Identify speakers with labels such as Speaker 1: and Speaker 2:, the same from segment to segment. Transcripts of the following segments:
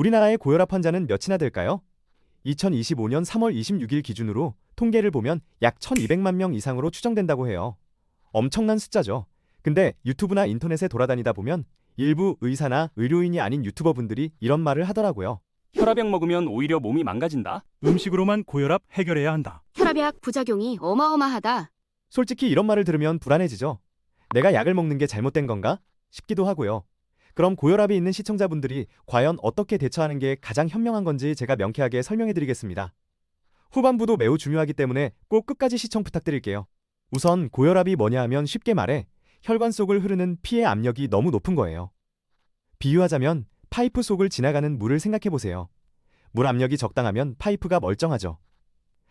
Speaker 1: 우리나라의 고혈압 환자는 몇이나 될까요? 2025년 3월 26일 기준으로 통계를 보면 약 1200만 명 이상으로 추정된다고 해요. 엄청난 숫자죠. 근데 유튜브나 인터넷에 돌아다니다 보면 일부 의사나 의료인이 아닌 유튜버분들이 이런 말을 하더라고요.
Speaker 2: 혈압약 먹으면 오히려 몸이 망가진다.
Speaker 3: 음식으로만 고혈압 해결해야 한다.
Speaker 4: 혈압약 부작용이 어마어마하다.
Speaker 1: 솔직히 이런 말을 들으면 불안해지죠. 내가 약을 먹는 게 잘못된 건가? 싶기도 하고요. 그럼 고혈압이 있는 시청자분들이 과연 어떻게 대처하는 게 가장 현명한 건지 제가 명쾌하게 설명해 드리겠습니다. 후반부도 매우 중요하기 때문에 꼭 끝까지 시청 부탁드릴게요. 우선 고혈압이 뭐냐 하면 쉽게 말해 혈관 속을 흐르는 피의 압력이 너무 높은 거예요. 비유하자면 파이프 속을 지나가는 물을 생각해 보세요. 물 압력이 적당하면 파이프가 멀쩡하죠.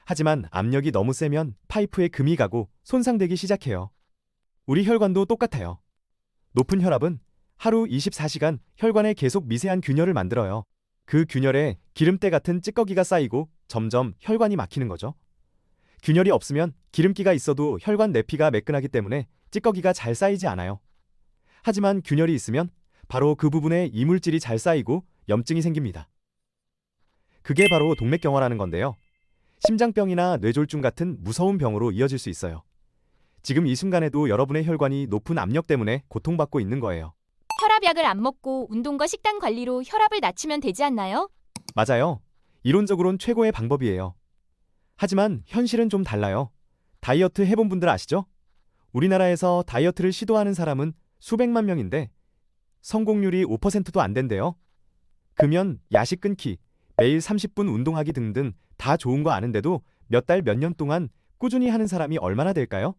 Speaker 1: 하지만 압력이 너무 세면 파이프에 금이 가고 손상되기 시작해요. 우리 혈관도 똑같아요. 높은 혈압은 하루 24시간 혈관에 계속 미세한 균열을 만들어요. 그 균열에 기름때 같은 찌꺼기가 쌓이고 점점 혈관이 막히는 거죠. 균열이 없으면 기름기가 있어도 혈관 내피가 매끈하기 때문에 찌꺼기가 잘 쌓이지 않아요. 하지만 균열이 있으면 바로 그 부분에 이물질이 잘 쌓이고 염증이 생깁니다. 그게 바로 동맥경화라는 건데요. 심장병이나 뇌졸중 같은 무서운 병으로 이어질 수 있어요. 지금 이 순간에도 여러분의 혈관이 높은 압력 때문에 고통받고 있는 거예요.
Speaker 5: 혈압약을 안 먹고 운동과 식단 관리로 혈압을 낮추면 되지 않나요?
Speaker 1: 맞아요. 이론적으론 최고의 방법이에요. 하지만 현실은 좀 달라요. 다이어트 해본 분들 아시죠? 우리나라에서 다이어트를 시도하는 사람은 수백만 명인데 성공률이 5%도 안 된대요. 금연, 야식 끊기, 매일 30분 운동하기 등등 다 좋은 거 아는데도 몇 달, 몇 년 동안 꾸준히 하는 사람이 얼마나 될까요?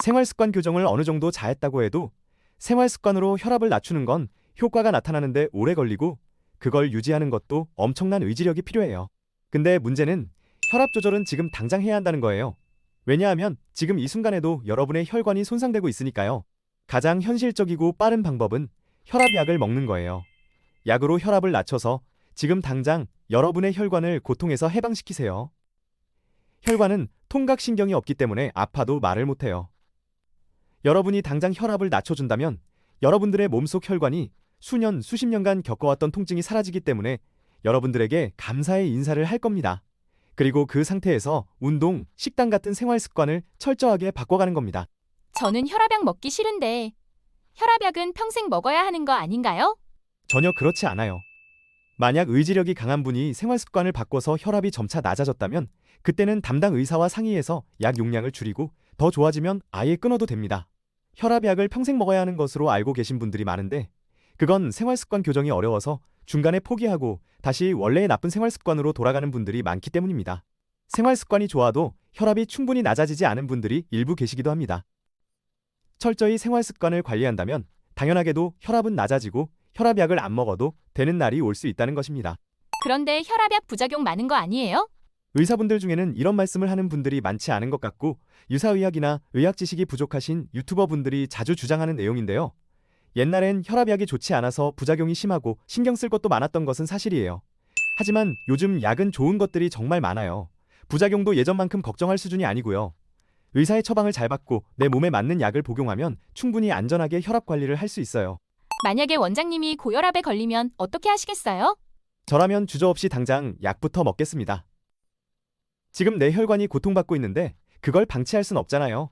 Speaker 1: 생활습관 교정을 어느 정도 잘했다고 해도 생활습관으로 혈압을 낮추는 건 효과가 나타나는데 오래 걸리고 그걸 유지하는 것도 엄청난 의지력이 필요해요. 근데 문제는 혈압 조절은 지금 당장 해야 한다는 거예요. 왜냐하면 지금 이 순간에도 여러분의 혈관이 손상되고 있으니까요. 가장 현실적이고 빠른 방법은 혈압약을 먹는 거예요. 약으로 혈압을 낮춰서 지금 당장 여러분의 혈관을 고통에서 해방시키세요. 혈관은 통각신경이 없기 때문에 아파도 말을 못해요. 여러분이 당장 혈압을 낮춰준다면 여러분들의 몸속 혈관이 수년, 수십 년간 겪어왔던 통증이 사라지기 때문에 여러분들에게 감사의 인사를 할 겁니다. 그리고 그 상태에서 운동, 식단 같은 생활 습관을 철저하게 바꿔가는 겁니다.
Speaker 5: 저는 혈압약 먹기 싫은데 혈압약은 평생 먹어야 하는 거 아닌가요?
Speaker 1: 전혀 그렇지 않아요. 만약 의지력이 강한 분이 생활 습관을 바꿔서 혈압이 점차 낮아졌다면 그때는 담당 의사와 상의해서 약 용량을 줄이고 더 좋아지면 아예 끊어도 됩니다. 혈압약을 평생 먹어야 하는 것으로 알고 계신 분들이 많은데 그건 생활 습관 교정이 어려워서 중간에 포기하고 다시 원래의 나쁜 생활 습관으로 돌아가는 분들이 많기 때문입니다. 생활 습관이 좋아도 혈압이 충분히 낮아지지 않은 분들이 일부 계시기도 합니다. 철저히 생활 습관을 관리한다면 당연하게도 혈압은 낮아지고 혈압약을 안 먹어도 되는 날이 올 수 있다는 것입니다.
Speaker 5: 그런데 혈압약 부작용 많은 거 아니에요?
Speaker 1: 의사분들 중에는 이런 말씀을 하는 분들이 많지 않은 것 같고 유사의학이나 의학 지식이 부족하신 유튜버 분들이 자주 주장하는 내용인데요. 옛날엔 혈압약이 좋지 않아서 부작용이 심하고 신경 쓸 것도 많았던 것은 사실이에요. 하지만 요즘 약은 좋은 것들이 정말 많아요. 부작용도 예전만큼 걱정할 수준이 아니고요. 의사의 처방을 잘 받고 내 몸에 맞는 약을 복용하면 충분히 안전하게 혈압 관리를 할 수 있어요.
Speaker 5: 만약에 원장님이 고혈압에 걸리면 어떻게 하시겠어요?
Speaker 1: 저라면 주저없이 당장 약부터 먹겠습니다. 지금 내 혈관이 고통받고 있는데 그걸 방치할 순 없잖아요.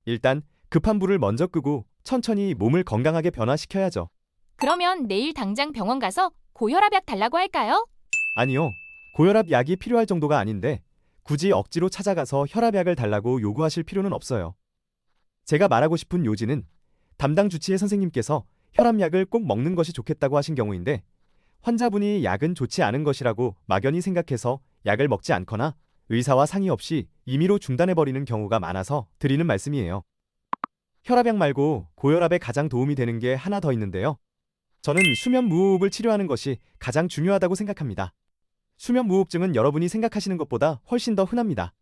Speaker 1: 일단 급한 불을 먼저 끄고 천천히 몸을 건강하게 변화시켜야죠.
Speaker 5: 그러면 내일 당장 병원 가서 고혈압약 달라고 할까요?
Speaker 1: 아니요. 고혈압 약이 필요할 정도가 아닌데 굳이 억지로 찾아가서 혈압약을 달라고 요구하실 필요는 없어요. 제가 말하고 싶은 요지는 담당 주치의 선생님께서 혈압약을 꼭 먹는 것이 좋겠다고 하신 경우인데 환자분이 약은 좋지 않은 것이라고 막연히 생각해서 약을 먹지 않거나 의사와 상의 없이 임의로 중단해버리는 경우가 많아서 드리는 말씀이에요. 혈압약 말고 고혈압에 가장 도움이 되는 게 하나 더 있는데요. 저는 수면무호흡을 치료하는 것이 가장 중요하다고 생각합니다. 수면무호흡증은 여러분이 생각하시는 것보다 훨씬 더 흔합니다.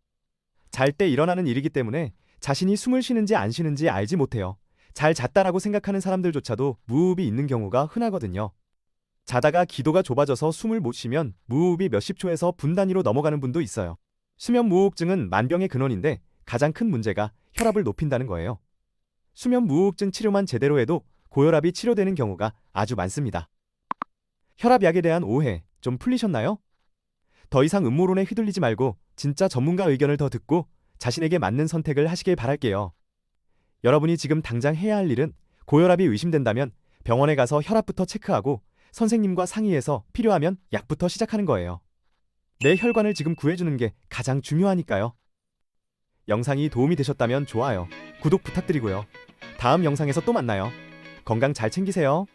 Speaker 1: 잘 때 일어나는 일이기 때문에 자신이 숨을 쉬는지 안 쉬는지 알지 못해요. 잘 잤다라고 생각하는 사람들조차도 무호흡이 있는 경우가 흔하거든요. 자다가 기도가 좁아져서 숨을 못 쉬면 무호흡이 몇십 초에서 분 단위로 넘어가는 분도 있어요. 수면무호흡증은 만병의 근원인데 가장 큰 문제가 혈압을 높인다는 거예요. 수면무호흡증 치료만 제대로 해도 고혈압이 치료되는 경우가 아주 많습니다. 혈압약에 대한 오해 좀 풀리셨나요? 더 이상 음모론에 휘둘리지 말고 진짜 전문가 의견을 더 듣고 자신에게 맞는 선택을 하시길 바랄게요. 여러분이 지금 당장 해야 할 일은 고혈압이 의심된다면 병원에 가서 혈압부터 체크하고 선생님과 상의해서 필요하면 약부터 시작하는 거예요. 내 혈관을 지금 구해주는 게 가장 중요하니까요. 영상이 도움이 되셨다면 좋아요, 구독 부탁드리고요. 다음 영상에서 또 만나요. 건강 잘 챙기세요.